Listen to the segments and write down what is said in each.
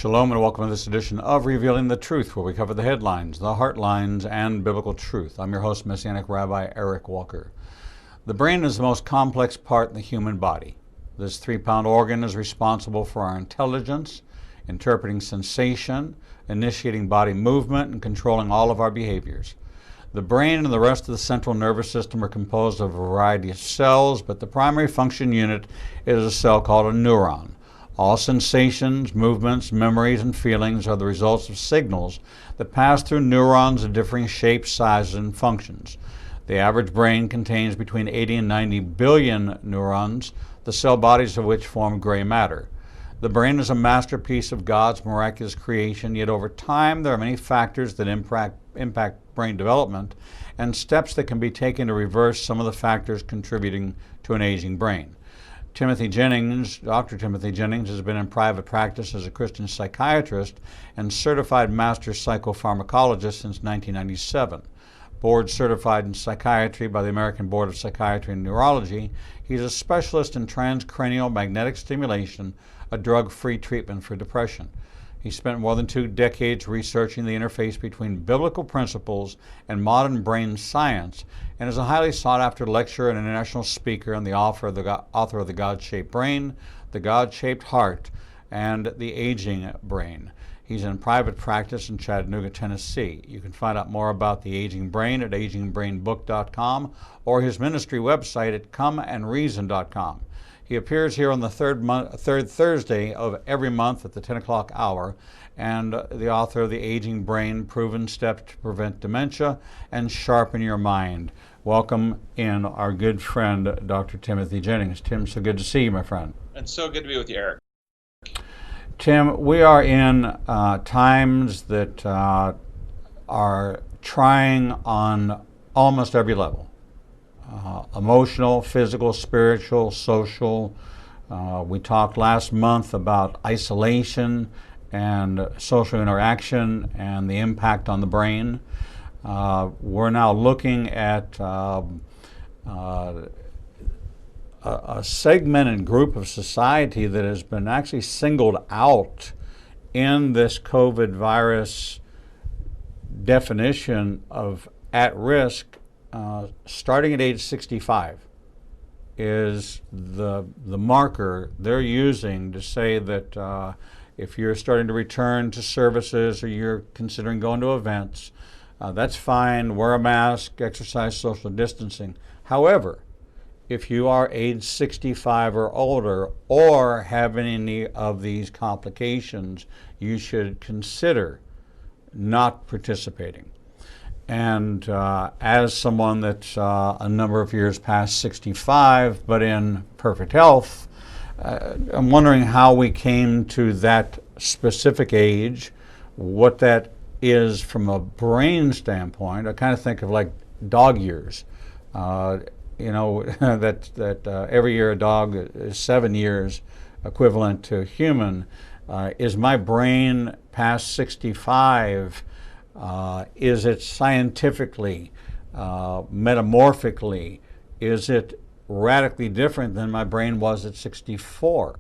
Shalom and welcome to this edition of Revealing the Truth, where we cover the headlines, the heartlines, and biblical truth. I'm your host, Messianic Rabbi Eric Walker. The brain is the most complex part in the human body. This 3-pound organ is responsible for our intelligence, interpreting sensation, initiating body movement, and controlling all of our behaviors. The brain and the rest of the central nervous system are composed of a variety of cells, but the primary function unit is a cell called a neuron. All sensations, movements, memories, and feelings are the results of signals that pass through neurons of differing shapes, sizes, and functions. The average brain contains between 80 and 90 billion neurons, the cell bodies of which form gray matter. The brain is a masterpiece of God's miraculous creation, yet over time there are many factors that impact brain development and steps that can be taken to reverse some of the factors contributing to an aging brain. Dr. Timothy Jennings, has been in private practice as a Christian psychiatrist and certified master psychopharmacologist since 1997. Board certified in psychiatry by the American Board of Psychiatry and Neurology, he's a specialist in transcranial magnetic stimulation, a drug-free treatment for depression. He spent more than 2 decades researching the interface between biblical principles and modern brain science, and is a highly sought-after lecturer and international speaker and the author of the God-Shaped Brain, the God-Shaped Heart, and the Aging Brain. He's in private practice in Chattanooga, Tennessee. You can find out more about the Aging Brain at agingbrainbook.com or his ministry website at comeandreason.com. He appears here on the third Thursday of every month at the 10 o'clock hour, and the author of The Aging Brain, Proven Steps to Prevent Dementia and Sharpen Your Mind. Welcome in our good friend, Dr. Timothy Jennings. Tim, so good to see you, my friend. And so good to be with you, Eric. Tim, we are in times that are trying on almost every level. Emotional, physical, spiritual, social. We talked last month about isolation and social interaction and the impact on the brain. We're now looking at a segmented group of society that has been actually singled out in this COVID virus definition of at risk. Starting at age 65 is the marker they're using to say that if you're starting to return to services or you're considering going to events, that's fine, wear a mask, exercise social distancing. However, if you are age 65 or older or have any of these complications, you should consider not participating. And as someone that's a number of years past 65, but in perfect health, I'm wondering how we came to that specific age, what that is from a brain standpoint. I kind of think of like dog years. That every year a dog is 7 years equivalent to human. Is my brain past 65? Is it scientifically, metamorphically, is it radically different than my brain was at 64?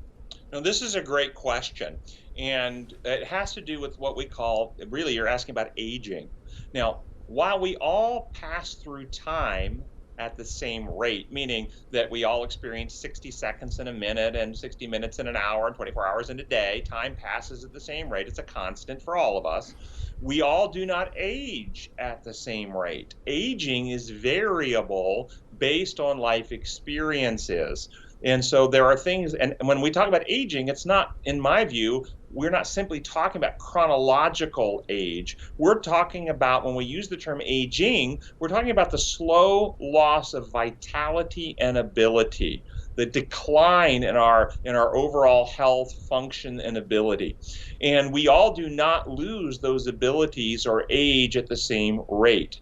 Now, this is a great question, and it has to do with what we call, really, you're asking about aging. Now, while we all pass through time at the same rate, meaning that we all experience 60 seconds in a minute and 60 minutes in an hour and 24 hours in a day, time passes at the same rate. It's a constant for all of us. We all do not age at the same rate. Aging is variable based on life experiences. And so there are things, and when we talk about aging, it's not, in my view, we're not simply talking about chronological age. We're talking about, when we use the term aging, we're talking about the slow loss of vitality and ability, the decline in our overall health, function, and ability. And we all do not lose those abilities or age at the same rate.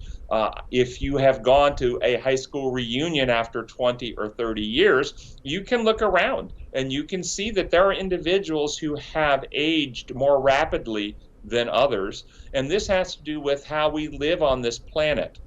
If you have gone to a high school reunion after 20 or 30 years, you can look around and you can see that there are individuals who have aged more rapidly than others. And this has to do with how we live on this planet.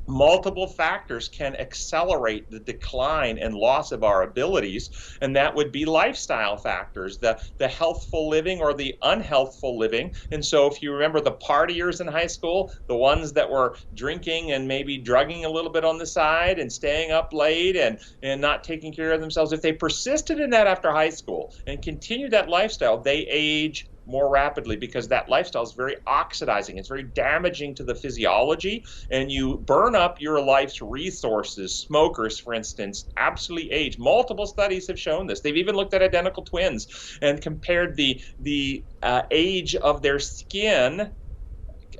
multiple factors can accelerate the decline and loss of our abilities, and that would be lifestyle factors, the healthful living or the unhealthful living. And so if you remember the partiers in high school, the ones that were drinking and maybe drugging a little bit on the side and staying up late and not taking care of themselves, if they persisted in that after high school and continued that lifestyle, they age more rapidly, because that lifestyle is very oxidizing. It's very damaging to the physiology, and you burn up your life's resources. Smokers, for instance, absolutely age. Multiple studies have shown this. They've even looked at identical twins and compared the age of their skin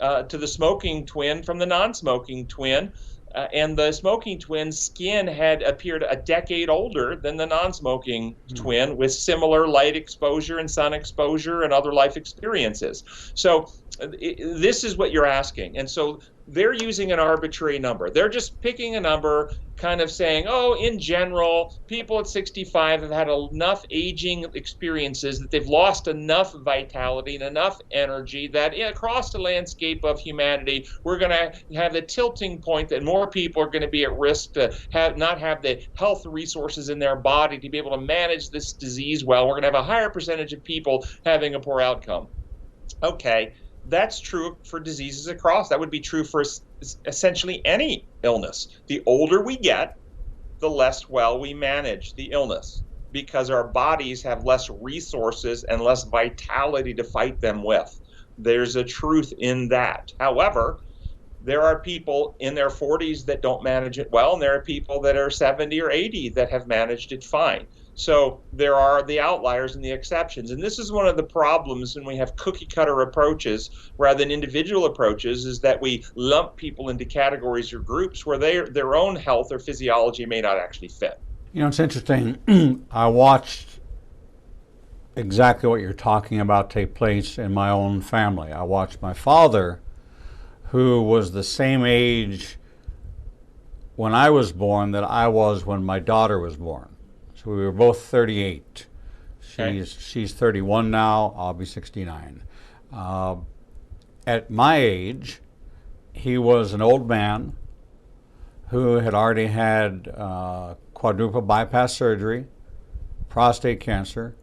to the smoking twin from the non-smoking twin. And the smoking twin's skin had appeared a decade older than the non-smoking twin, with similar light exposure and sun exposure and other life experiences. So this is what you're asking. And so they're using an arbitrary number. They're just picking a number, kind of saying, oh, in general, people at 65 have had enough aging experiences that they've lost enough vitality and enough energy that across the landscape of humanity, we're going to have the tilting point that more people are going to be at risk to not have the health resources in their body to be able to manage this disease well. We're going to have a higher percentage of people having a poor outcome. Okay. That's true for diseases across. That would be true for essentially any illness. The older we get, the less well we manage the illness, because our bodies have less resources and less vitality to fight them with. There's a truth in that. However, there are people in their 40s that don't manage it well, and there are people that are 70 or 80 that have managed it fine. So there are the outliers and the exceptions. And this is one of the problems when we have cookie cutter approaches rather than individual approaches, is that we lump people into categories or groups where their own health or physiology may not actually fit. You know, it's interesting. I watched exactly what you're talking about take place in my own family. I watched my father, who was the same age when I was born that I was when my daughter was born. So we were both 38. She's 31 now. I'll be 69. At my age, he was an old man who had already had quadruple bypass surgery, prostate cancer,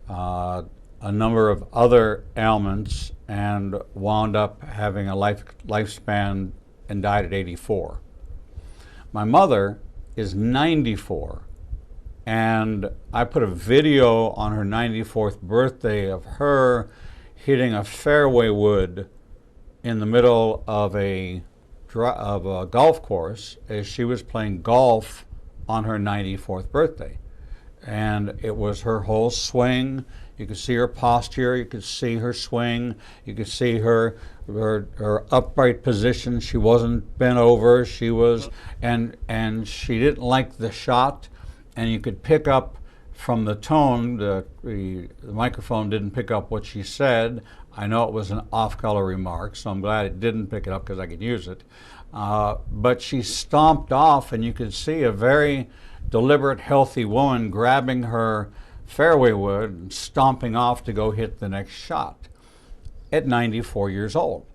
a number of other ailments, and wound up having a lifespan and died at 84. My mother is 94. And I put a video on her 94th birthday of her hitting a fairway wood in the middle of a golf course as she was playing golf on her 94th birthday. And it was her whole swing. You could see her posture, you could see her swing, you could see her upright position. She wasn't bent over, she was, and she didn't like the shot. And you could pick up from the tone, the microphone didn't pick up what she said. I know it was an off-color remark, so I'm glad it didn't pick it up because I could use it. But she stomped off, and you could see a very deliberate, healthy woman grabbing her fairway wood and stomping off to go hit the next shot at 94 years old.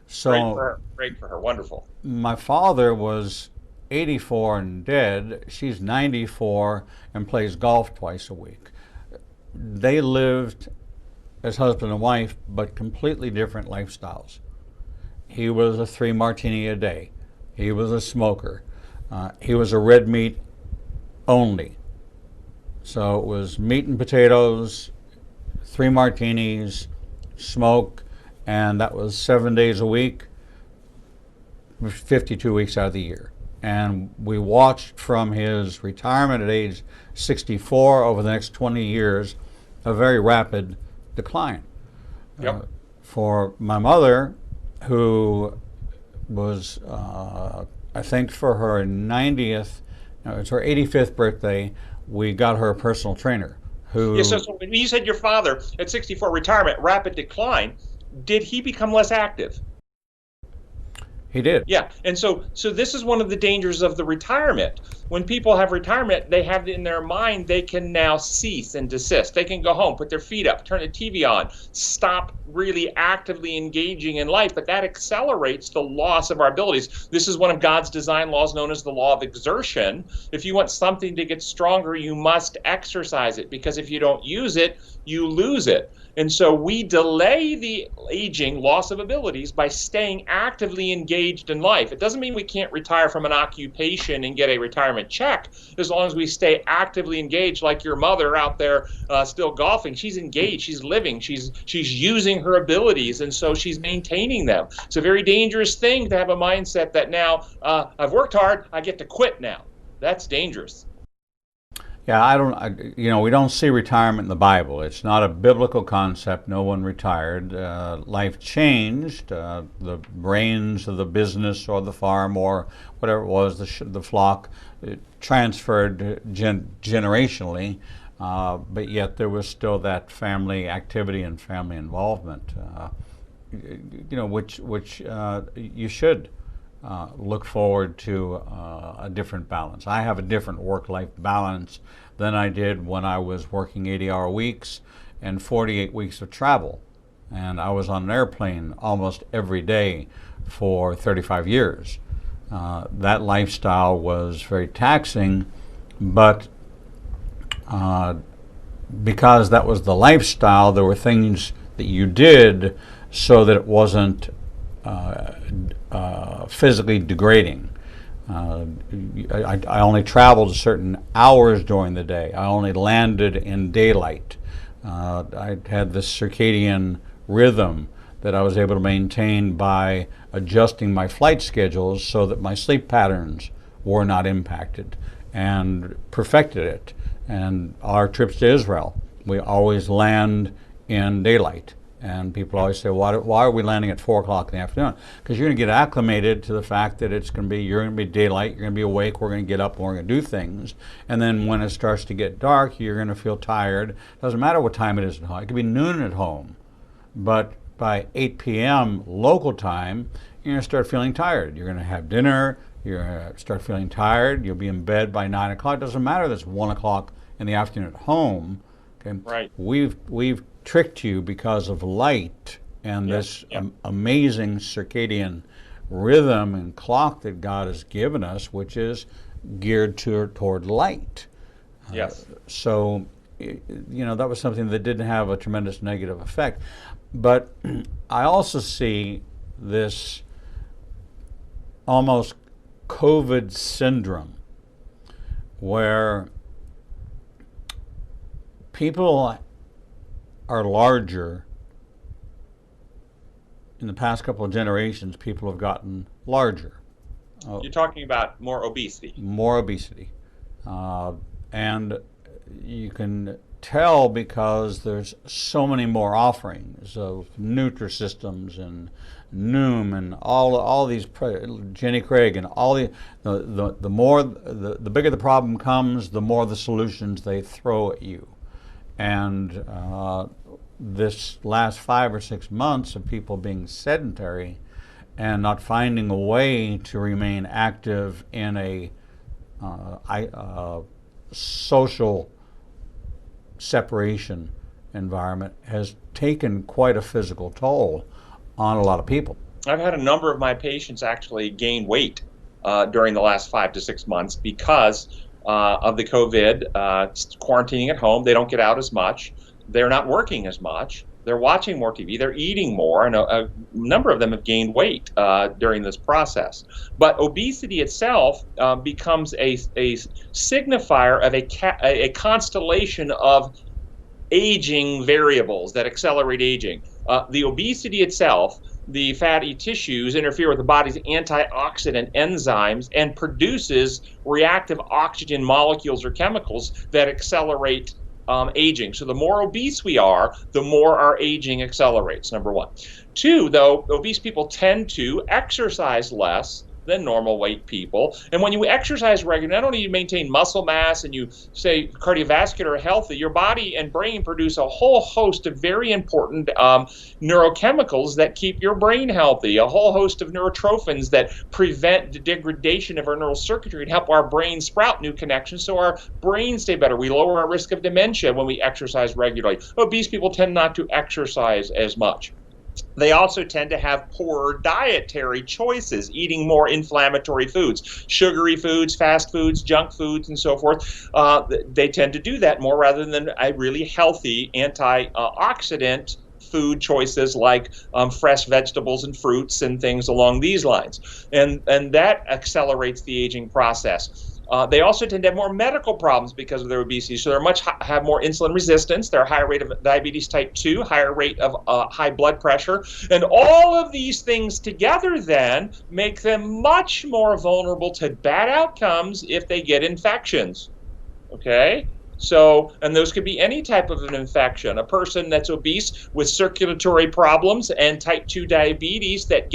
So Great for her. Wonderful. My father was 84 and dead. She's 94 and plays golf twice a week. They lived as husband and wife, but completely different lifestyles. He was a 3 martini a day. He was a smoker. He was a red meat only. So it was meat and potatoes, 3 martinis, smoke, and that was 7 days a week, 52 weeks out of the year. And we watched from his retirement at age 64 over the next 20 years a very rapid decline. Yep. For my mother, who was, I think for her 90th, no, it's her 85th birthday, we got her a personal trainer. Who? Yeah, so when you said your father at 64 retirement, rapid decline, did he become less active? He did. Yeah, and so this is one of the dangers of the retirement. When people have retirement, they have in their mind they can now cease and desist. They can go home, put their feet up, turn the TV on, stop really actively engaging in life, but that accelerates the loss of our abilities. This is one of God's design laws known as the law of exertion. If you want something to get stronger, you must exercise it, because if you don't use it, you lose it. And so we delay the aging, loss of abilities, by staying actively engaged in life. It doesn't mean we can't retire from an occupation and get a retirement check, as long as we stay actively engaged, like your mother out there still golfing. She's engaged, she's living, she's using her abilities, and so she's maintaining them. It's a very dangerous thing to have a mindset that now I've worked hard, I get to quit now. That's dangerous. Yeah, we don't see retirement in the Bible. It's not a biblical concept. No one retired. Life changed. The reins of the business or the farm or whatever it was, the flock, it transferred generationally, but yet there was still that family activity and family involvement, which you should look forward to a different balance. I have a different work-life balance than I did when I was working 80-hour weeks and 48 weeks of travel. And I was on an airplane almost every day for 35 years. That lifestyle was very taxing, but because that was the lifestyle, there were things that you did so that it wasn't physically degrading. I only traveled certain hours during the day. I only landed in daylight. I had this circadian rhythm that I was able to maintain by adjusting my flight schedules so that my sleep patterns were not impacted, and perfected it. And our trips to Israel, we always land in daylight. And people always say, why are we landing at 4 o'clock in the afternoon? Because you're going to get acclimated to the fact that you're going to be daylight, you're going to be awake, we're going to get up, and we're going to do things. And then when it starts to get dark, you're going to feel tired. Doesn't matter what time it is at home. It could be noon at home. But by 8 p.m. local time, you're going to start feeling tired. You're going to have dinner, you're going to start feeling tired, you'll be in bed by 9 o'clock. It doesn't matter that it's 1 o'clock in the afternoon at home. Okay? Right. We've tricked you because of light and this amazing circadian rhythm and clock that God has given us, which is geared toward light. Yes. So, that was something that didn't have a tremendous negative effect. But I also see this almost COVID syndrome where people are larger. In the past couple of generations, people have gotten larger. You're talking about more obesity. More obesity. And you can tell because there's so many more offerings of Nutrisystems and Noom and all these, Jenny Craig and all the bigger the problem comes, the more the solutions they throw at you. And this last 5 or 6 months of people being sedentary and not finding a way to remain active in a social separation environment has taken quite a physical toll on a lot of people. I've had a number of my patients actually gain weight during the last 5 to 6 months because of the COVID, quarantining at home. They don't get out as much. They're not working as much. They're watching more TV. They're eating more, and a number of them have gained weight during this process. But obesity itself becomes a signifier of a constellation of aging variables that accelerate aging. The obesity itself, the fatty tissues interfere with the body's antioxidant enzymes and produces reactive oxygen molecules or chemicals that accelerate aging. So the more obese we are, the more our aging accelerates, number one. Two, though, obese people tend to exercise less, than normal weight people. And when you exercise regularly, not only you maintain muscle mass and you say cardiovascular health, your body and brain produce a whole host of very important neurochemicals that keep your brain healthy, a whole host of neurotrophins that prevent the degradation of our neural circuitry and help our brain sprout new connections so our brains stay better. We lower our risk of dementia when we exercise regularly. Obese people tend not to exercise as much. They also tend to have poorer dietary choices, eating more inflammatory foods, sugary foods, fast foods, junk foods, and so forth. They tend to do that more rather than a really healthy antioxidant food choices like fresh vegetables and fruits and things along these lines. And that accelerates the aging process. They also tend to have more medical problems because of their obesity. So they have more insulin resistance. They're a higher rate of diabetes type 2, higher rate of high blood pressure. And all of these things together then make them much more vulnerable to bad outcomes if they get infections. Okay? So, and those could be any type of an infection. A person that's obese with circulatory problems and type 2 diabetes that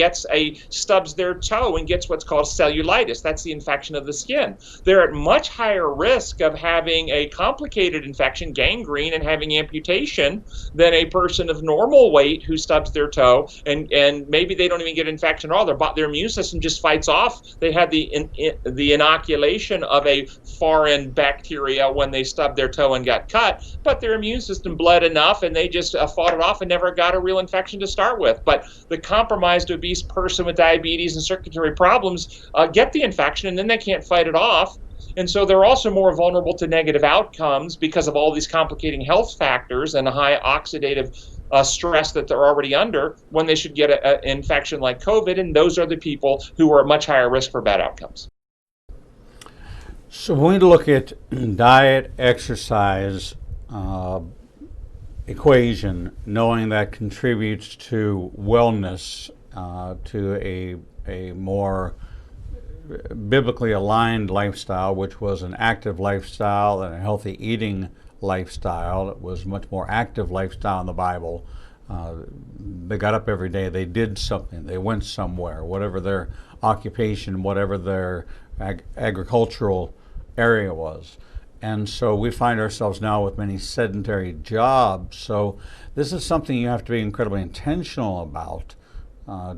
stubs their toe and gets what's called cellulitis. That's the infection of the skin. They're at much higher risk of having a complicated infection, gangrene, and having amputation than a person of normal weight who stubs their toe and maybe they don't even get infection at all. Their immune system just fights off. They had the inoculation of a foreign bacteria when they stubbed their toe and got cut, but their immune system bled enough and they just fought it off and never got a real infection to start with. But the compromised obese person with diabetes and circulatory problems get the infection and then they can't fight it off. And so they're also more vulnerable to negative outcomes because of all these complicating health factors and high oxidative stress that they're already under when they should get an infection like COVID. And those are the people who are at much higher risk for bad outcomes. So when we look at diet, exercise equation, knowing that contributes to wellness, to a more biblically aligned lifestyle, which was an active lifestyle and a healthy eating lifestyle. It was a much more active lifestyle in the Bible. They got up every day, they did something, they went somewhere, whatever their occupation, whatever their agricultural area was. And so we find ourselves now with many sedentary jobs. So this is something you have to be incredibly intentional about. I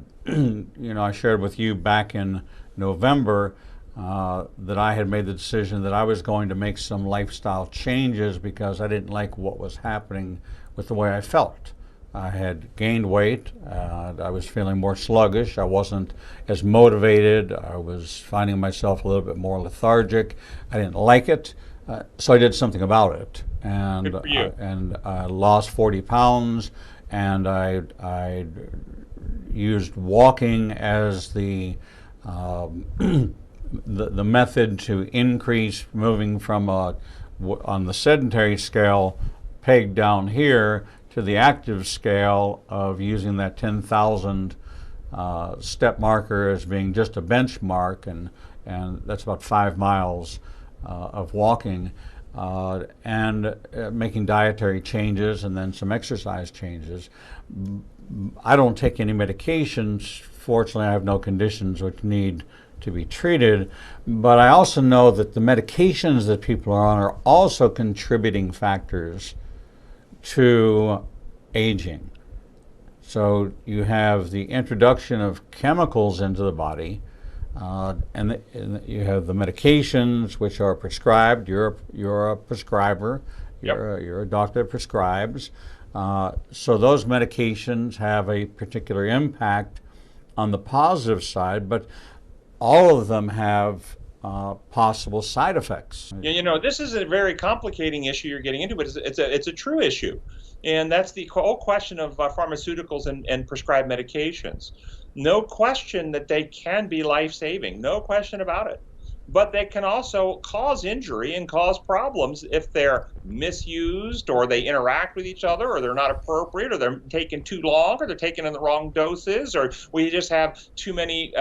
shared with you back in November that I had made the decision that I was going to make some lifestyle changes because I didn't like what was happening with the way I felt. I had gained weight, I was feeling more sluggish, I wasn't as motivated, I was finding myself a little bit more lethargic. I didn't like it, so I did something about it. And I lost 40 pounds, and I used walking as the method to increase, moving from on the sedentary scale, pegged down here, to the active scale of using that 10,000 step marker as being just a benchmark, and that's about 5 miles of walking, and making dietary changes and then some exercise changes. I don't take any medications. Fortunately, I have no conditions which need to be treated, but I also know that the medications that people are on are also contributing factors to aging. So you have the introduction of chemicals into the body, and you have the medications which are prescribed. You're a prescriber. You're a doctor that prescribes. So those medications have a particular impact on the positive side, but all of them have possible side effects. Yeah, this is a very complicating issue you're getting into, but it's a true issue. And that's the whole question of pharmaceuticals and prescribed medications. No question that they can be life-saving, no question about it. But they can also cause injury and cause problems if they're misused, or they interact with each other, or they're not appropriate, or they're taken too long, or they're taken in the wrong doses, or we just have too many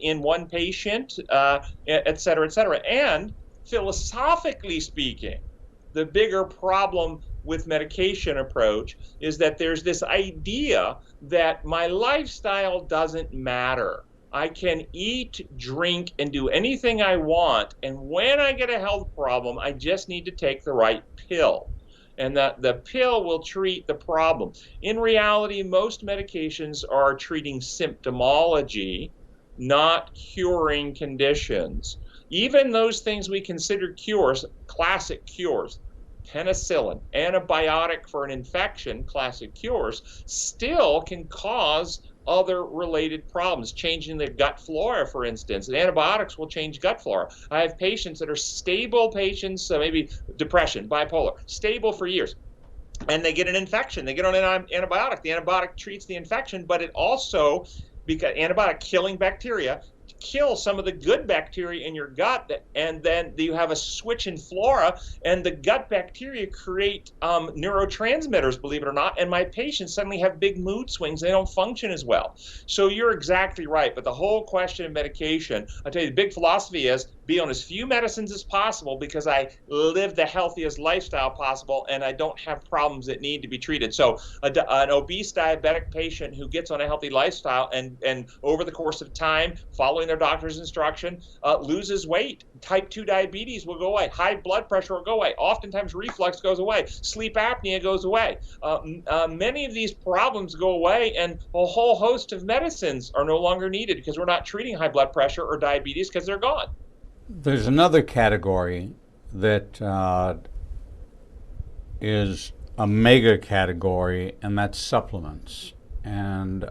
in one patient, et cetera, et cetera. And philosophically speaking, the bigger problem with medication approach is that there's this idea that my lifestyle doesn't matter. I can eat, drink, and do anything I want. And when I get a health problem, I just need to take the right pill. And that the pill will treat the problem. In reality, most medications are treating symptomology, not curing conditions. Even those things we consider cures, classic cures, penicillin, antibiotic for an infection, classic cures, still can cause other related problems, changing the gut flora, for instance. And antibiotics will change gut flora. I have patients that are stable patients, maybe depression, bipolar, stable for years. And they get an infection. They get on an antibiotic. The antibiotic treats the infection, but it also, because antibiotic killing bacteria, kill some of the good bacteria in your gut, and then you have a switch in flora, and the gut bacteria create neurotransmitters, believe it or not, and my patients suddenly have big mood swings. They don't function as well. So you're exactly right, but the whole question of medication, I tell you, the big philosophy is be on as few medicines as possible because I live the healthiest lifestyle possible and I don't have problems that need to be treated. So an obese diabetic patient who gets on a healthy lifestyle and over the course of time, following their doctor's instruction, loses weight. Type 2 diabetes will go away. High blood pressure will go away. Oftentimes reflux goes away. Sleep apnea goes away. Many of these problems go away, and a whole host of medicines are no longer needed because we're not treating high blood pressure or diabetes because they're gone. There's another category that is a mega category, and that's supplements. And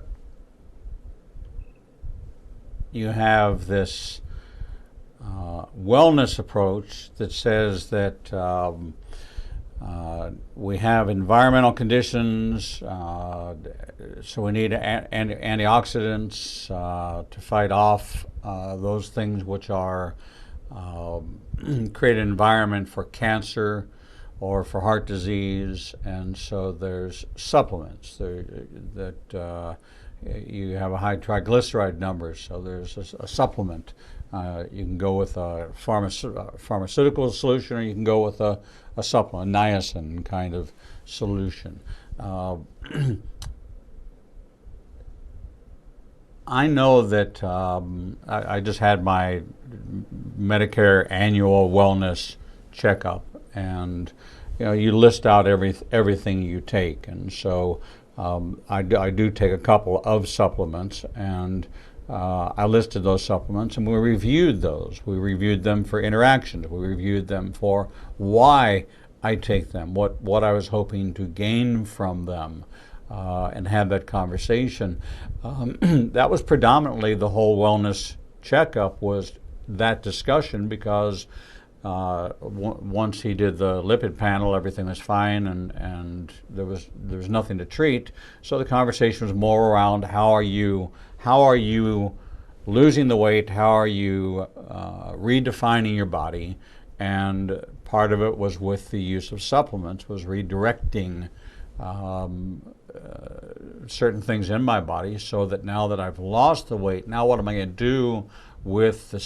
you have this wellness approach that says that we have environmental conditions, so we need antioxidants to fight off those things which are create an environment for cancer or for heart disease. And so there's supplements that you have a high triglyceride number, so there's a supplement. You can go with a pharmaceutical solution, or you can go with a supplement, a niacin kind of solution. I know that I just had my Medicare annual wellness checkup, and you list out everything you take, and so I do take a couple of supplements, and I listed those supplements, and we reviewed those. We reviewed them for interactions. We reviewed them for why I take them, what I was hoping to gain from them, and had that conversation. That was predominantly the whole wellness checkup, was that discussion, because once he did the lipid panel, everything was fine, and there was nothing to treat. So the conversation was more around how are you losing the weight, how are you redefining your body, and part of it was with the use of supplements, was redirecting certain things in my body, so that now that I've lost the weight, now what am I going to do with the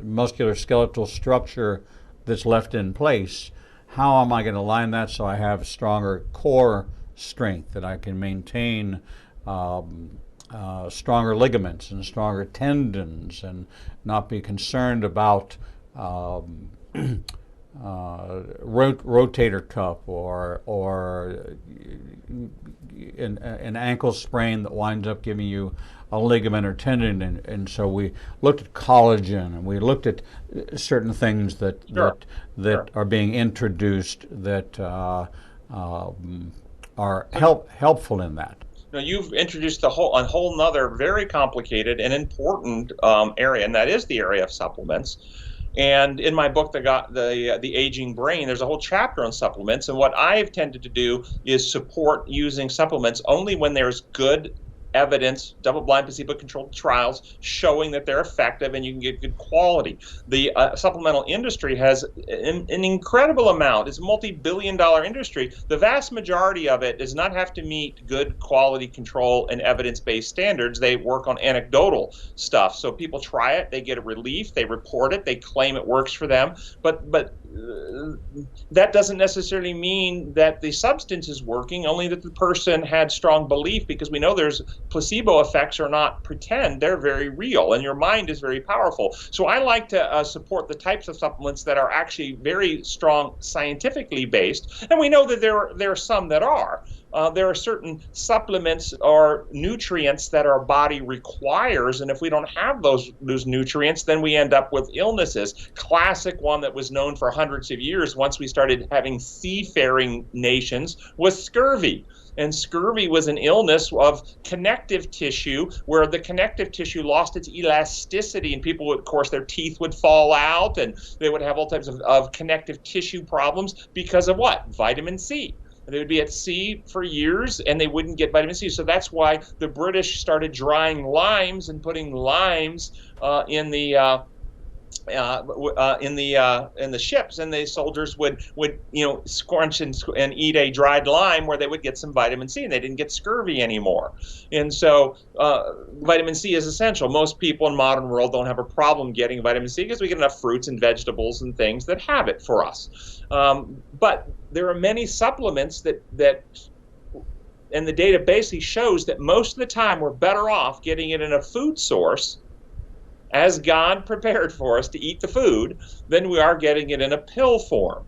muscular skeletal structure that's left in place? How am I going to align that so I have stronger core strength, that I can maintain stronger ligaments and stronger tendons, and not be concerned about rotator cuff or an ankle sprain that winds up giving you a ligament or tendon. And so we looked at collagen, and we looked at certain things that are being introduced that are helpful in that. Now, you've introduced a whole nother very complicated and important area, and that is the area of supplements. And in my book, the Aging Brain, there's a whole chapter on supplements. And what I've tended to do is support using supplements only when there's good evidence, double-blind, placebo-controlled trials showing that they're effective and you can get good quality. The supplemental industry has an incredible amount. It's a multi-billion-dollar industry. The vast majority of it does not have to meet good quality control and evidence-based standards. They work on anecdotal stuff. So people try it, they get a relief, they report it, they claim it works for them. But that doesn't necessarily mean that the substance is working, only that the person had strong belief, because we know there's placebo effects are not pretend, they're very real, and your mind is very powerful. So I like to support the types of supplements that are actually very strong scientifically based, and we know that there are some that are. There are certain supplements or nutrients that our body requires, and if we don't have those nutrients, then we end up with illnesses. Classic one that was known for hundreds of years once we started having seafaring nations was scurvy. And scurvy was an illness of connective tissue where the connective tissue lost its elasticity, and people would, of course, their teeth would fall out and they would have all types of connective tissue problems because of what? Vitamin C. They would be at sea for years and they wouldn't get vitamin C. So that's why the British started drying limes and putting limes in the ships, and the soldiers would scrunch and eat a dried lime where they would get some vitamin C, and they didn't get scurvy anymore. And so vitamin C is essential. Most people in modern world don't have a problem getting vitamin C because we get enough fruits and vegetables and things that have it for us. But there are many supplements that and the data basically shows that most of the time we're better off getting it in a food source as God prepared for us to eat the food than we are getting it in a pill form.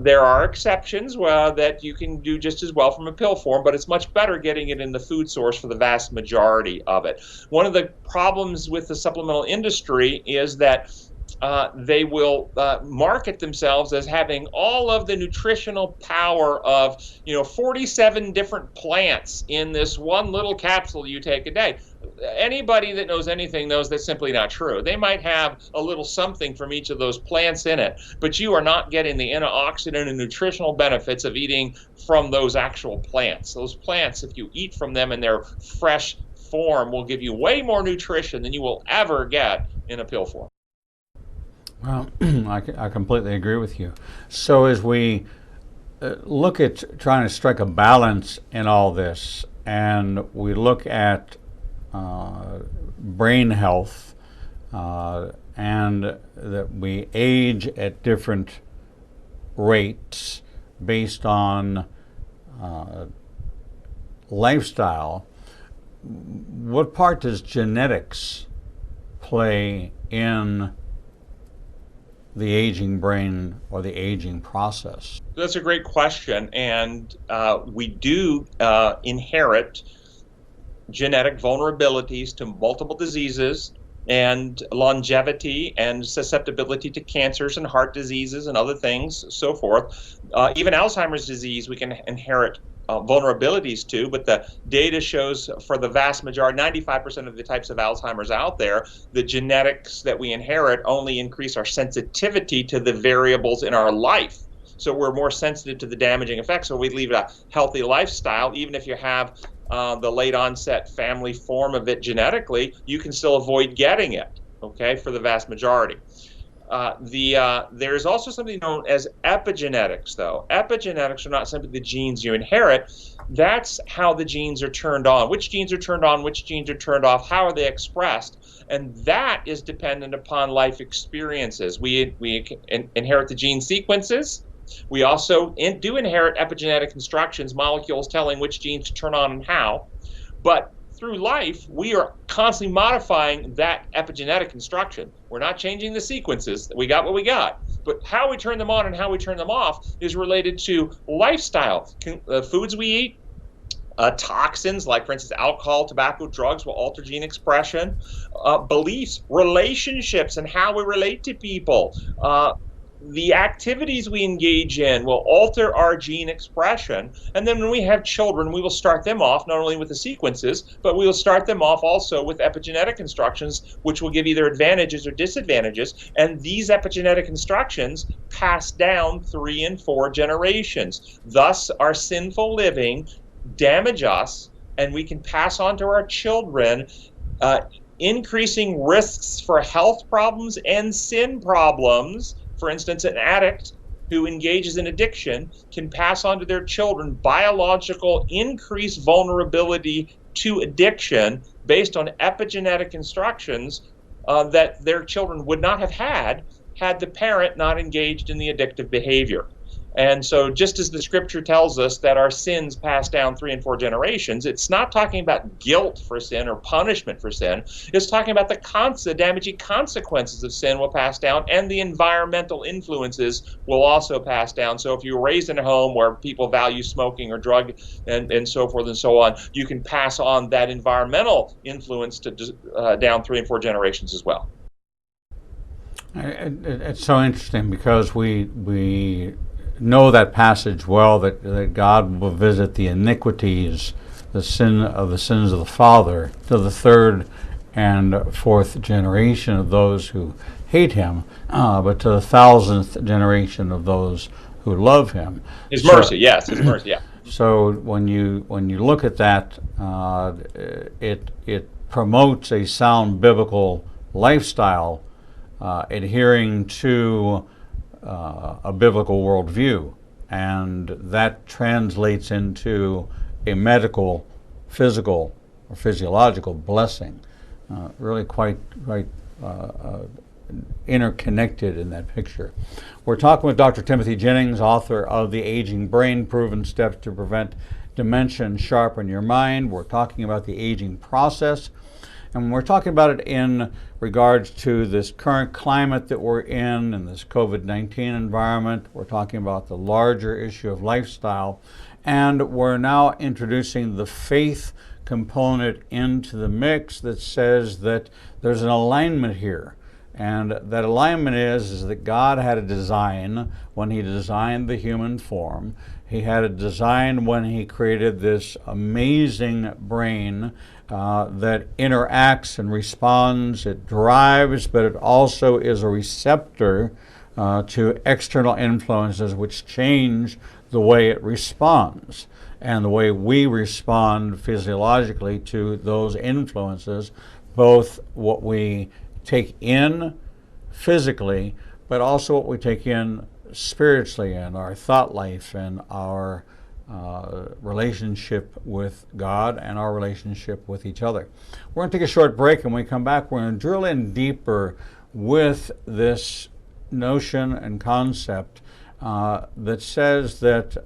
There are exceptions that you can do just as well from a pill form, but it's much better getting it in the food source for the vast majority of it. One of the problems with the supplemental industry is that they will market themselves as having all of the nutritional power of 47 different plants in this one little capsule you take a day. Anybody that knows anything knows that's simply not true. They might have a little something from each of those plants in it, but you are not getting the antioxidant and nutritional benefits of eating from those actual plants. Those plants, if you eat from them in their fresh form, will give you way more nutrition than you will ever get in a pill form. Well, I completely agree with you. So as we look at trying to strike a balance in all this, and we look at brain health, and that we age at different rates based on lifestyle, what part does genetics play in the aging brain or the aging process? That's a great question, and we do inherit genetic vulnerabilities to multiple diseases and longevity and susceptibility to cancers and heart diseases and other things, so forth. Even Alzheimer's disease we can inherit vulnerabilities to, but the data shows for the vast majority, 95% of the types of Alzheimer's out there, the genetics that we inherit only increase our sensitivity to the variables in our life. So we're more sensitive to the damaging effects. So we lead a healthy lifestyle. Even if you have the late onset family form of it genetically, you can still avoid getting it, okay, for the vast majority. There's also something known as epigenetics, though. Epigenetics are not simply the genes you inherit. That's how the genes are turned on. Which genes are turned on, which genes are turned off, how are they expressed? And that is dependent upon life experiences. We inherit the gene sequences. We also do inherit epigenetic instructions, molecules telling which genes to turn on and how. But through life, we are constantly modifying that epigenetic instruction. We're not changing the sequences. We got what we got. But how we turn them on and how we turn them off is related to lifestyle. Foods we eat, toxins, like, for instance, alcohol, tobacco, drugs will alter gene expression. Beliefs, relationships, and how we relate to people. The activities we engage in will alter our gene expression. And then when we have children, we will start them off not only with the sequences, but we will start them off also with epigenetic instructions, which will give either advantages or disadvantages. And these epigenetic instructions pass down 3 and 4 generations. Thus, our sinful living damage us, and we can pass on to our children increasing risks for health problems and sin problems. For instance, an addict who engages in addiction can pass on to their children biological increased vulnerability to addiction based on epigenetic instructions that their children would not have had the parent not engaged in the addictive behavior. And so just as the scripture tells us that our sins pass down 3 and 4 generations, it's not talking about guilt for sin or punishment for sin. It's talking about the damaging consequences of sin will pass down, and the environmental influences will also pass down. So if you were raised in a home where people value smoking or drug and so forth and so on, you can pass on that environmental influence to down 3 and 4 generations as well. It's so interesting because we know that passage well, that God will visit the iniquities, the sins of the father, to the 3rd and 4th generation of those who hate him, but to the 1000th generation of those who love him. His mercy, yes, his mercy, yeah. So when you look at that, it promotes a sound biblical lifestyle, adhering to a biblical worldview, and that translates into a medical, physical, or physiological blessing. Really quite interconnected in that picture. We're talking with Dr. Timothy Jennings, author of The Aging Brain, Proven Steps to Prevent Dementia and Sharpen Your Mind. We're talking about the aging process, and we're talking about it in regards to this current climate that we're in this COVID-19 environment. We're talking about the larger issue of lifestyle, and we're now introducing the faith component into the mix that says that there's an alignment here. And that alignment is that God had a design when he designed the human form. He had a design when he created this amazing brain that interacts and responds. It drives, but it also is a receptor to external influences which change the way it responds and the way we respond physiologically to those influences, both what we take in physically, but also what we take in spiritually, and our thought life, and our relationship with God, and our relationship with each other. We're going to take a short break, and when we come back, we're going to drill in deeper with this notion and concept that says that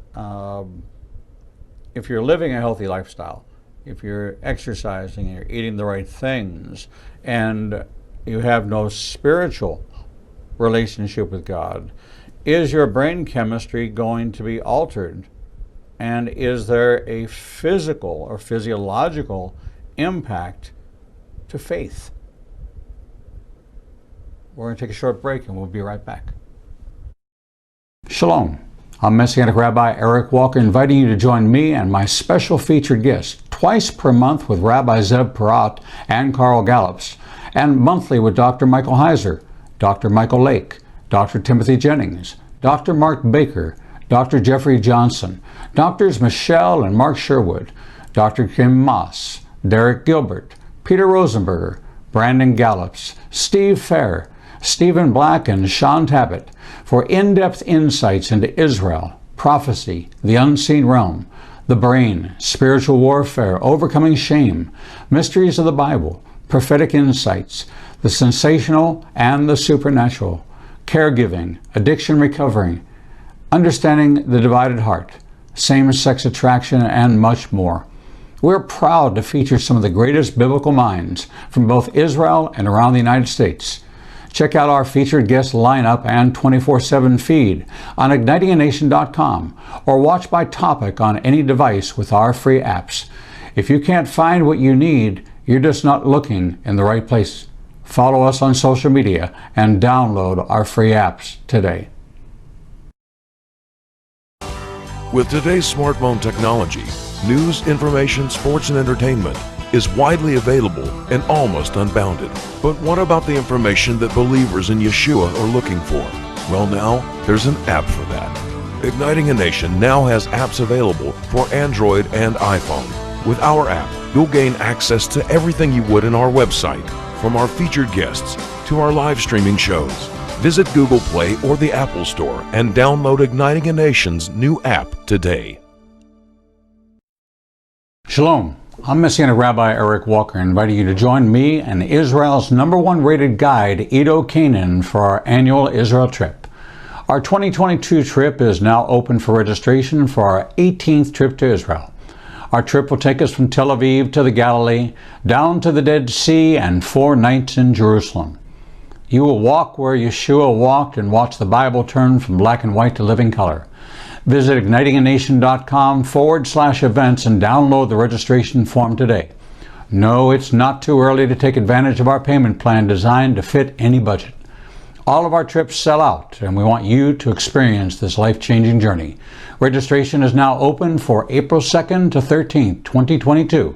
if you're living a healthy lifestyle, if you're exercising, and you're eating the right things, and you have no spiritual relationship with God, is your brain chemistry going to be altered? And is there a physical or physiological impact to faith? We're going to take a short break and we'll be right back. Shalom. I'm Messianic Rabbi Eric Walker, inviting you to join me and my special featured guests twice per month with Rabbi Zeb Parat and Carl Gallups, and monthly with Dr. Michael Heiser, Dr. Michael Lake, Dr. Timothy Jennings, Dr. Mark Baker, Dr. Jeffrey Johnson, Drs. Michelle and Mark Sherwood, Dr. Kim Moss, Derek Gilbert, Peter Rosenberger, Brandon Gallups, Steve Fair, Stephen Black, and Sean Tabbitt for in-depth insights into Israel, prophecy, the unseen realm, the brain, spiritual warfare, overcoming shame, mysteries of the Bible, prophetic insights, the sensational and the supernatural, caregiving, addiction recovery, understanding the divided heart, same-sex attraction, and much more. We're proud to feature some of the greatest biblical minds from both Israel and around the United States. Check out our featured guest lineup and 24/7 feed on ignitinganation.com, or watch by topic on any device with our free apps. If you can't find what you need, you're just not looking in the right place. Follow us on social media and download our free apps today. With today's smartphone technology, news, information, sports, and entertainment is widely available and almost unbounded. But what about the information that believers in Yeshua are looking for? Well, now there's an app for that. Igniting a Nation now has apps available for Android and iPhone. With our app, you'll gain access to everything you would in our website, from our featured guests to our live streaming shows. Visit Google Play or the Apple Store and download Igniting a Nation's new app today. Shalom. I'm Messianic Rabbi Eric Walker, inviting you to join me and Israel's #1 rated guide, Edo Canaan, for our annual Israel trip. Our 2022 trip is now open for registration for our 18th trip to Israel. Our trip will take us from Tel Aviv to the Galilee, down to the Dead Sea, and 4 nights in Jerusalem. You will walk where Yeshua walked and watch the Bible turn from black and white to living color. Visit ignitinganation.com/events and download the registration form today. No, it's not too early to take advantage of our payment plan designed to fit any budget. All of our trips sell out, and we want you to experience this life-changing journey. Registration is now open for April 2nd to 13th, 2022,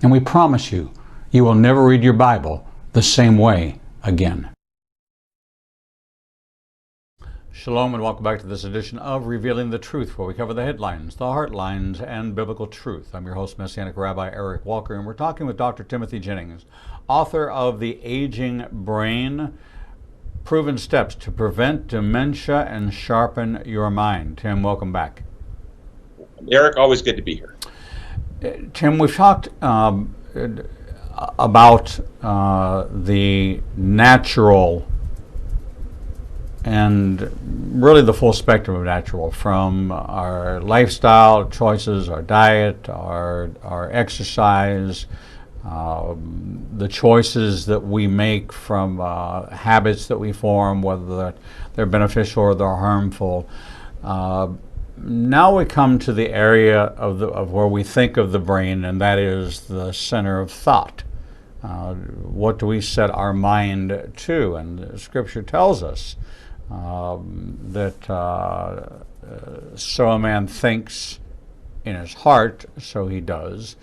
and we promise you, you will never read your Bible the same way again. Shalom and welcome back to this edition of Revealing the Truth, where we cover the headlines, the heart lines, and biblical truth. I'm your host, Messianic Rabbi Eric Walker, and we're talking with Dr. Timothy Jennings, author of The Aging Brain, Proven Steps to Prevent Dementia and Sharpen Your Mind. Tim, welcome back. Eric, always good to be here. Tim, we've talked about the natural and really the full spectrum of natural, from our lifestyle choices, our diet, our exercise, the choices that we make from habits that we form, whether they're beneficial or they're harmful. Now we come to the area of where we think of the brain, and that is the center of thought. What do we set our mind to? And the Scripture tells us that so a man thinks in his heart, so he does.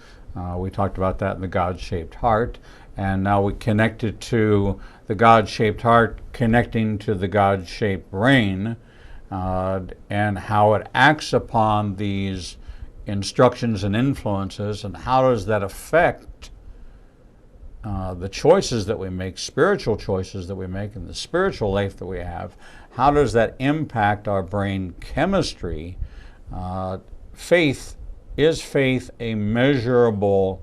We talked about that in the God-shaped heart, and now we connect it to the God-shaped heart connecting to the God-shaped brain, and how it acts upon these instructions and influences, and how does that affect the choices that we make, spiritual choices that we make, and the spiritual life that we have. How does that impact our brain chemistry? Is faith a measurable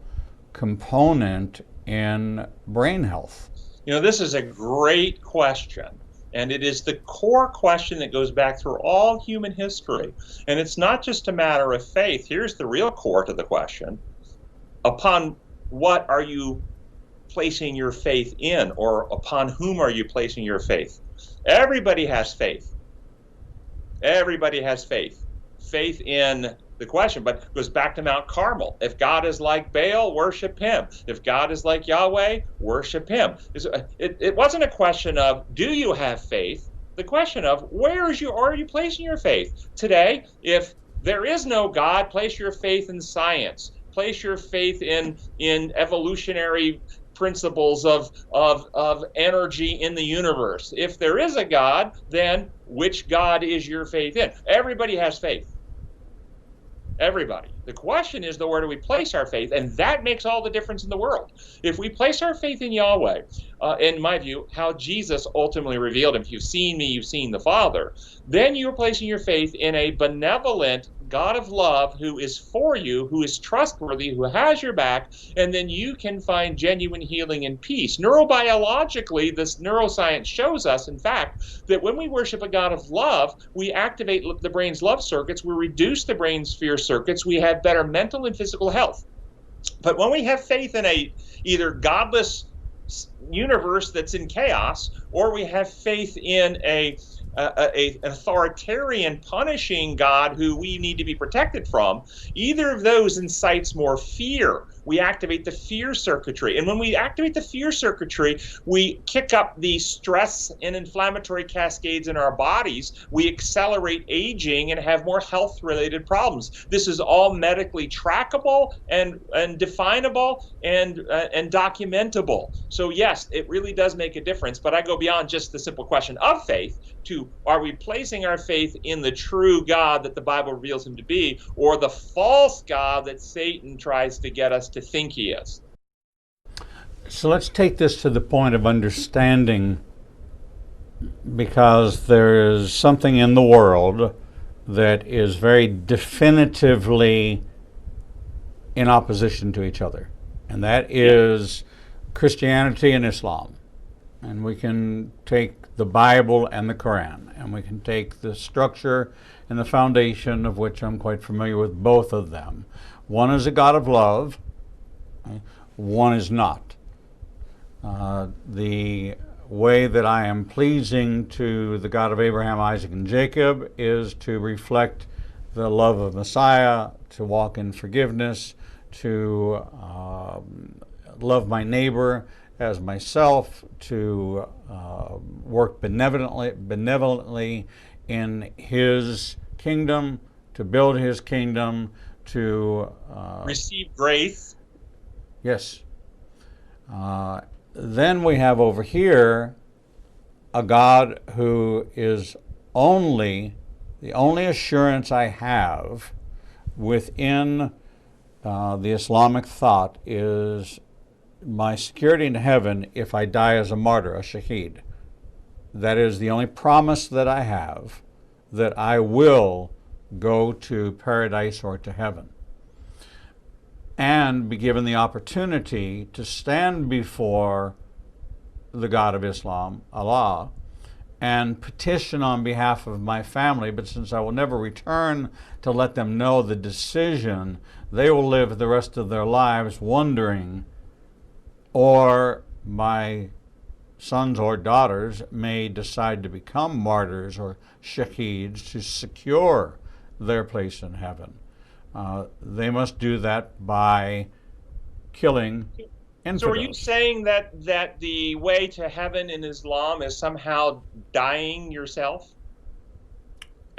component in brain health? You know, this is a great question, and it is the core question that goes back through all human history. And it's not just a matter of faith. Here's the real core to the question. Upon what are you placing your faith in, or upon whom are you placing your faith? Everybody has faith. Everybody has faith. Faith in the question, but it goes back to Mount Carmel. If God is like Baal, worship him. If God is like Yahweh, worship him. It wasn't a question of, do you have faith? The question of, where are you placing your faith? Today, if there is no God, place your faith in science. Place your faith in evolutionary principles of energy in the universe. If there is a God, then which God is your faith in? Everybody has faith. Everybody. The question is, though, where do we place our faith? And that makes all the difference in the world. If we place our faith in Yahweh, in my view, how Jesus ultimately revealed him, if you've seen me, you've seen the Father, then you're placing your faith in a benevolent God of love who is for you, who is trustworthy, who has your back, and then you can find genuine healing and peace. Neurobiologically, this neuroscience shows us, in fact, that when we worship a God of love, we activate the brain's love circuits, we reduce the brain's fear circuits, we have better mental and physical health. But when we have faith in a either godless universe that's in chaos, or we have faith in an authoritarian, punishing God who we need to be protected from, either of those incites more fear. We activate the fear circuitry. And when we activate the fear circuitry, we kick up the stress and inflammatory cascades in our bodies. We accelerate aging and have more health-related problems. This is all medically trackable and definable and documentable. So yes, it really does make a difference, but I go beyond just the simple question of faith to, are we placing our faith in the true God that the Bible reveals him to be, or the false God that Satan tries to get us to think he is? So let's take this to the point of understanding, because there is something in the world that is very definitively in opposition to each other, and that is Christianity and Islam. And we can take the Bible and the Quran, and we can take the structure and the foundation, of which I'm quite familiar with both of them. One is a God of love, one is not. The way that I am pleasing to the God of Abraham, Isaac, and Jacob is to reflect the love of Messiah, to walk in forgiveness, to love my neighbor as myself, to work benevolently in his kingdom, to build his kingdom, to receive grace. Yes. Then we have over here a God who is the only assurance I have within the Islamic thought is my security in heaven if I die as a martyr, a shaheed. That is the only promise that I have, that I will go to paradise or to heaven, and be given the opportunity to stand before the God of Islam, Allah, and petition on behalf of my family. But since I will never return to let them know the decision, they will live the rest of their lives wondering, or my sons or daughters may decide to become martyrs or shaheeds to secure their place in heaven. They must do that by killing infidels. So are you saying that the way to heaven in Islam is somehow dying yourself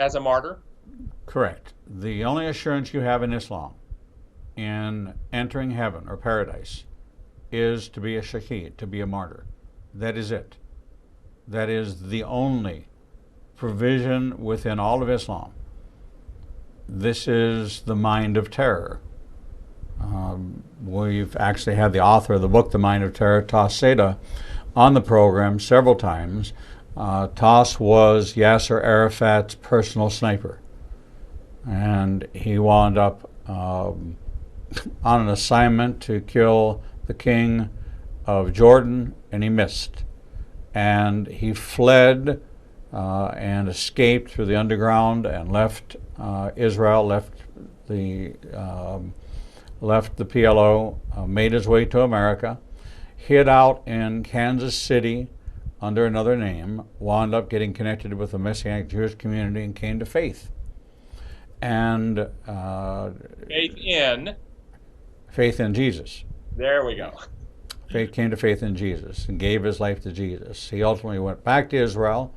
as a martyr? Correct. The only assurance you have in Islam in entering heaven or paradise is to be a shaheed, to be a martyr. That is it. That is the only provision within all of Islam. This is the mind of terror. We've actually had the author of the book, The Mind of Terror, Tas Seda, on the program several times. Tas was Yasser Arafat's personal sniper, and he wound up on an assignment to kill the king of Jordan, and he missed. And he fled and escaped through the underground and left Israel, left the PLO, made his way to America, hid out in Kansas City under another name, wound up getting connected with the Messianic Jewish community and came to faith. And faith in Jesus. There we go. Came to faith in Jesus and gave his life to Jesus. He ultimately went back to Israel,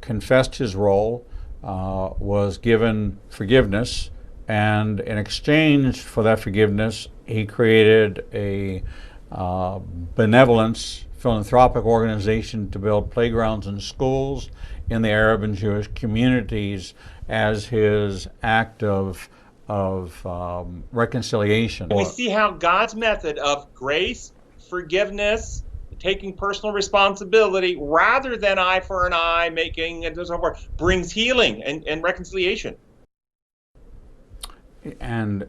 confessed his role, was given forgiveness, and in exchange for that forgiveness, he created a benevolence philanthropic organization to build playgrounds and schools in the Arab and Jewish communities as his act of reconciliation. We see how God's method of grace, forgiveness, taking personal responsibility rather than eye for an eye, making and so forth, brings healing and reconciliation. And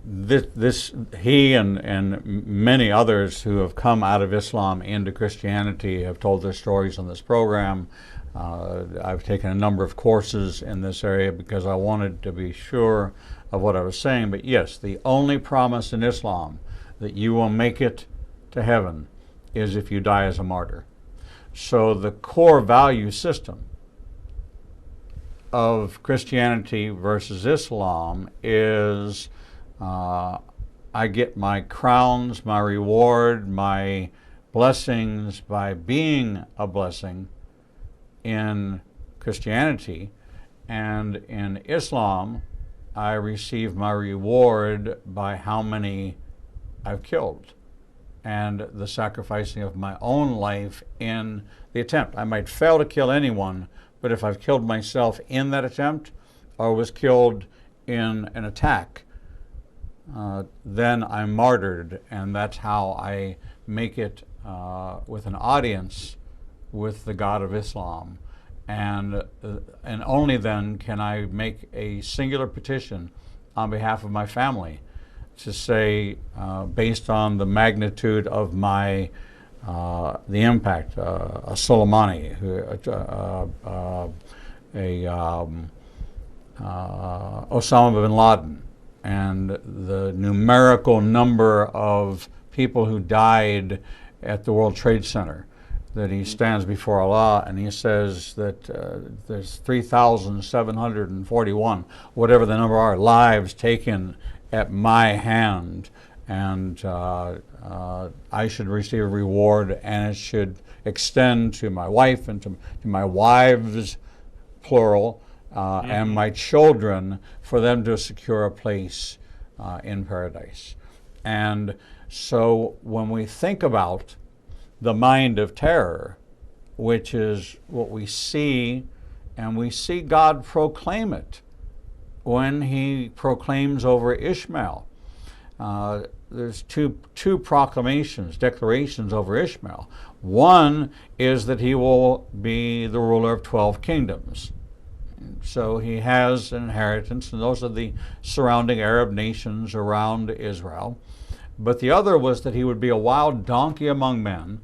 this he and many others who have come out of Islam into Christianity have told their stories on this program. I've taken a number of courses in this area because I wanted to be sure of what I was saying. But yes, the only promise in Islam that you will make it to heaven is if you die as a martyr. So the core value system of Christianity versus Islam is I get my crowns, my reward, my blessings by being a blessing in Christianity, and in Islam I receive my reward by how many I've killed and the sacrificing of my own life in the attempt. I might fail to kill anyone, but if I've killed myself in that attempt or was killed in an attack, then I'm martyred, and that's how I make it with an audience with the God of Islam. And only then can I make a singular petition on behalf of my family to say, based on the magnitude of my the impact, a Soleimani, Osama bin Laden, and the numerical number of people who died at the World Trade Center, that he stands before Allah and he says that there's 3,741, whatever the number are, lives taken at my hand, and I should receive a reward, and it should extend to my wife and to my wives, plural, and my children, for them to secure a place in paradise. And so when we think about the mind of terror, which is what we see, and we see God proclaim it when he proclaims over Ishmael. There's two proclamations, declarations over Ishmael. One is that he will be the ruler of 12 kingdoms. So he has an inheritance, and those are the surrounding Arab nations around Israel. But the other was that he would be a wild donkey among men,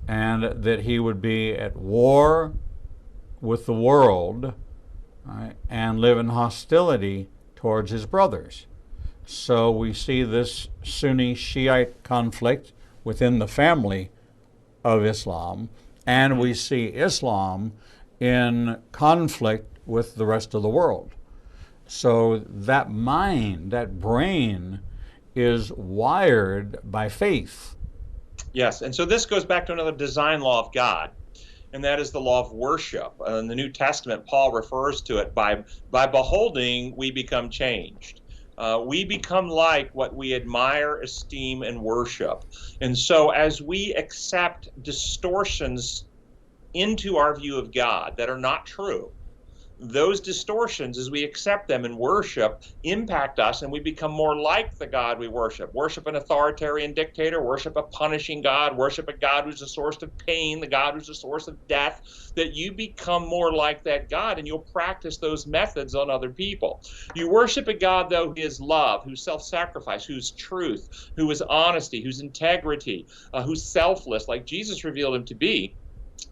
and that he would be at war with the world, right, and live in hostility towards his brothers. So we see this Sunni Shiite conflict within the family of Islam, and we see Islam in conflict with the rest of the world. So that mind, that brain, is wired by faith. Yes, and so this goes back to another design law of God, and that is the law of worship. In the New Testament, Paul refers to it by beholding, we become changed. We become like what we admire, esteem, and worship. And so as we accept distortions into our view of God that are not true, those distortions, as we accept them in worship, impact us, and we become more like the God we worship. Worship an authoritarian dictator, worship a punishing God, worship a God who's a source of pain, the God who's a source of death, that you become more like that God, and you'll practice those methods on other people. You worship a God, though, who is love, who's self-sacrifice, who's truth, who is honesty, who's integrity, who's selfless, like Jesus revealed him to be.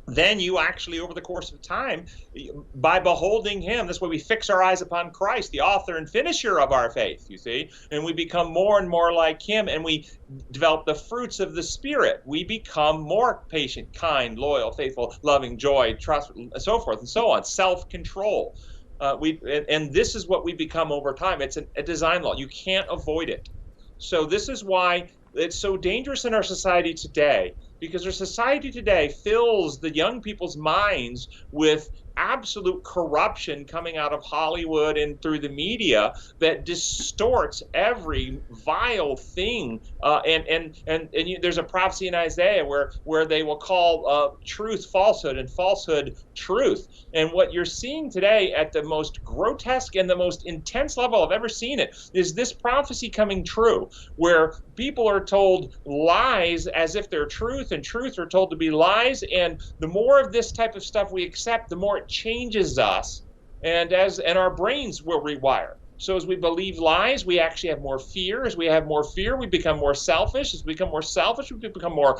Then you actually, over the course of time, by beholding him, that's why we fix our eyes upon Christ, the author and finisher of our faith, you see, and we become more and more like him, and we develop the fruits of the Spirit. We become more patient, kind, loyal, faithful, loving, joy, trust, and so forth and so on, self-control. And this is what we become over time. It's a design law. You can't avoid it. So this is why it's so dangerous in our society today, because our society today fills the young people's minds with absolute corruption coming out of Hollywood and through the media that distorts every vile thing. There's a prophecy in Isaiah where they will call truth falsehood and falsehood truth. And what you're seeing today at the most grotesque and the most intense level I've ever seen it is this prophecy coming true, where people are told lies as if they're truth, and truth are told to be lies. And the more of this type of stuff we accept, the more it changes us, and our brains will rewire. So as we believe lies, we actually have more fear. As we have more fear, we become more selfish. As we become more selfish, we become more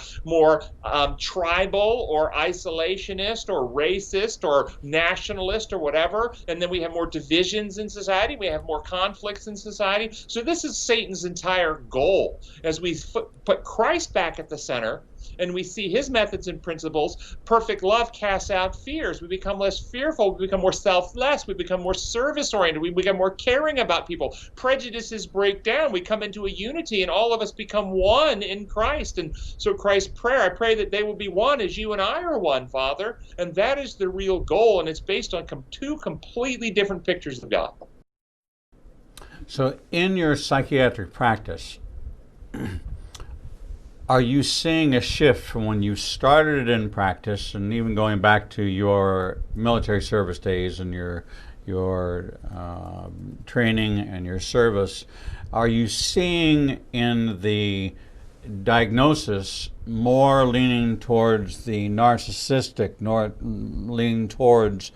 tribal or isolationist or racist or nationalist or whatever. And then we have more divisions in society. We have more conflicts in society. So this is Satan's entire goal. As we put Christ back at the center, and we see his methods and principles, perfect love casts out fears. We become less fearful. We become more selfless. We become more service-oriented. We become more caring about people. Prejudices break down. We come into a unity, and all of us become one in Christ. And so Christ's prayer, I pray that they will be one as you and I are one, Father. And that is the real goal, and it's based on two completely different pictures of God. So in your psychiatric practice, are you seeing a shift from when you started in practice, and even going back to your military service days and your training and your service? Are you seeing in the diagnosis more leaning towards the narcissistic, nor leaning towards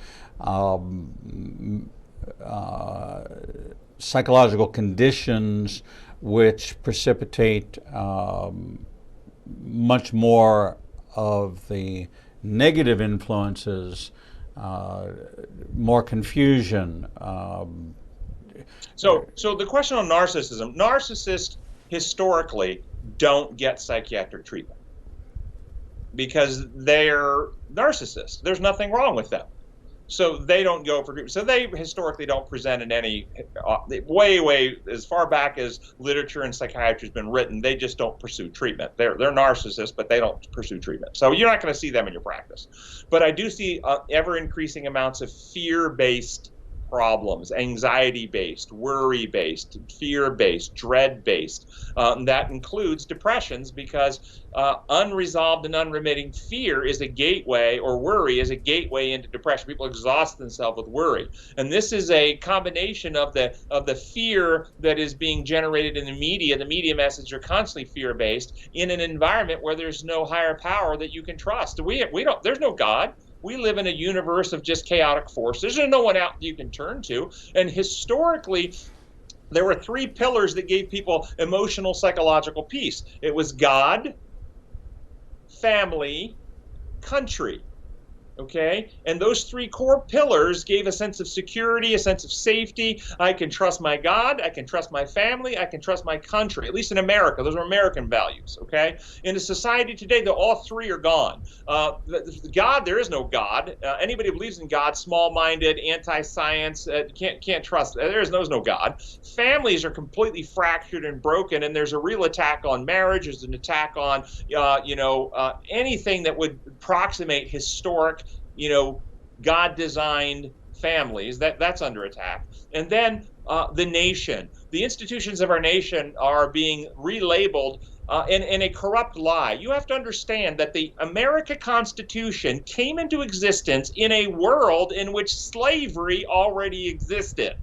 psychological conditions which precipitate much more of the negative influences, more confusion. So the question on narcissism: narcissists historically don't get psychiatric treatment because they're narcissists. There's nothing wrong with them. So they don't go for treatment. So they historically don't present in any, way as far back as literature and psychiatry has been written, they just don't pursue treatment. They're narcissists, but they don't pursue treatment. So you're not going to see them in your practice. But I do see ever increasing amounts of fear-based problems, anxiety-based, worry-based, fear-based, dread-based. That includes depressions, because unresolved and unremitting fear is a gateway, or worry is a gateway into depression. People exhaust themselves with worry. And this is a combination of the fear that is being generated in the media. The media messages are constantly fear-based in an environment where there's no higher power that you can trust. There's no God. We live in a universe of just chaotic forces. There's no one out you can turn to. And historically, there were three pillars that gave people emotional, psychological peace. It was God, family, country. Okay? And those three core pillars gave a sense of security, a sense of safety. I can trust my God, I can trust my family, I can trust my country. At least in America, those are American values. Okay? In a society today, all three are gone. God, there is no God. Anybody who believes in God, small-minded, anti-science, can't trust. There's no God. Families are completely fractured and broken, and there's a real attack on marriage. There's an attack on, anything that would approximate historic, God-designed families. That's under attack. And then the nation. The institutions of our nation are being relabeled in a corrupt lie. You have to understand that the American Constitution came into existence in a world in which slavery already existed.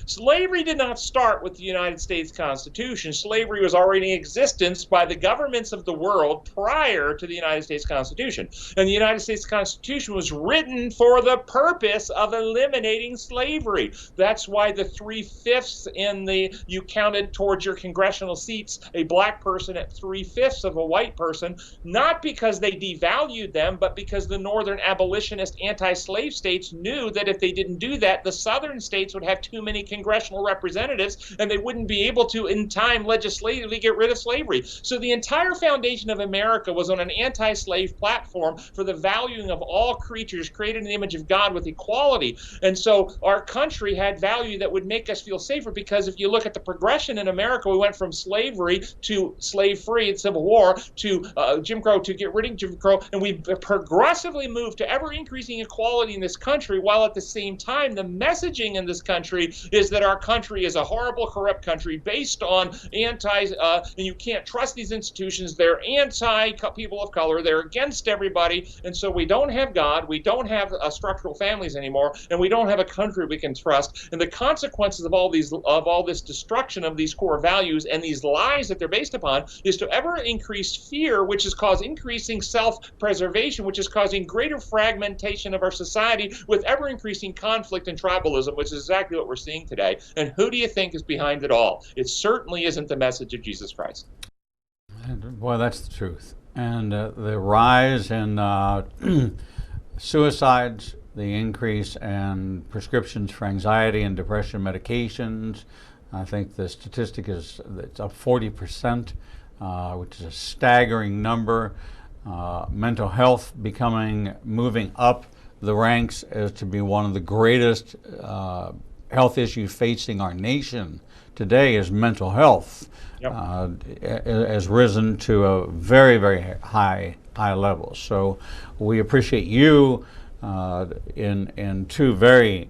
Slavery did not start with the United States Constitution. Slavery was already in existence by the governments of the world prior to the United States Constitution. And the United States Constitution was written for the purpose of eliminating slavery. That's why the 3/5 you counted towards your congressional seats a black person at 3/5 of a white person, not because they devalued them, but because the northern abolitionist anti-slave states knew that if they didn't do that, the southern states would have too many congressional representatives, and they wouldn't be able to, in time, legislatively get rid of slavery. So the entire foundation of America was on an anti-slave platform for the valuing of all creatures created in the image of God with equality. And so our country had value that would make us feel safer, because if you look at the progression in America, we went from slavery to slave-free and Civil War to Jim Crow, to get rid of Jim Crow, and we progressively moved to ever-increasing equality in this country, while at the same time the messaging in this country is that our country is a horrible, corrupt country based on and you can't trust these institutions. They're anti-people of color. They're against everybody. And so we don't have God. We don't have structural families anymore. And we don't have a country we can trust. And the consequences of all this destruction of these core values and these lies that they're based upon is to ever increase fear, which has caused increasing self-preservation, which is causing greater fragmentation of our society with ever increasing conflict and tribalism, which is exactly what we're seeing today. And who do you think is behind it all? It certainly isn't the message of Jesus Christ. And boy, that's the truth. And the rise in suicides, the increase in prescriptions for anxiety and depression medications, I think the statistic is it's up 40%, which is a staggering number. Mental health moving up the ranks as to be one of the greatest health issues facing our nation today. Is mental health. Yep. Has risen to a very, very high level. So we appreciate you in two very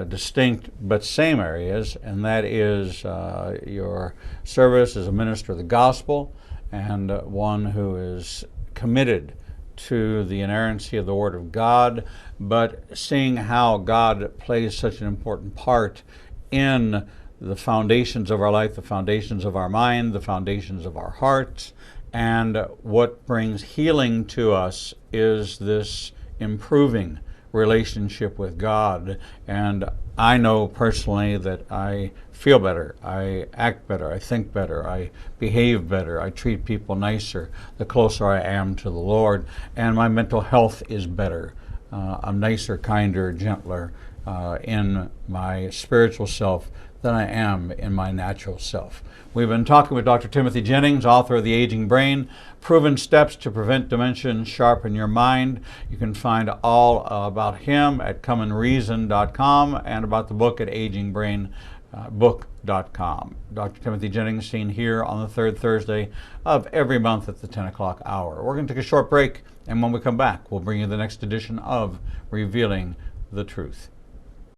distinct but same areas, and that is your service as a minister of the gospel and one who is committed to the inerrancy of the Word of God, but seeing how God plays such an important part in the foundations of our life, the foundations of our mind, the foundations of our hearts. And what brings healing to us is this improving relationship with God. And I know personally that I feel better, I act better, I think better, I behave better, I treat people nicer the closer I am to the Lord, and my mental health is better. I'm nicer, kinder, gentler in my spiritual self than I am in my natural self. We've been talking with Dr. Timothy Jennings, author of The Aging Brain, Proven Steps to Prevent Dementia and Sharpen Your Mind. You can find all about him at comeandreason.com and about the book at agingbrainbook.com. Dr. Timothy Jennings seen here on the third Thursday of every month at the 10 o'clock hour. We're going to take a short break, and when we come back, we'll bring you the next edition of Revealing the Truth.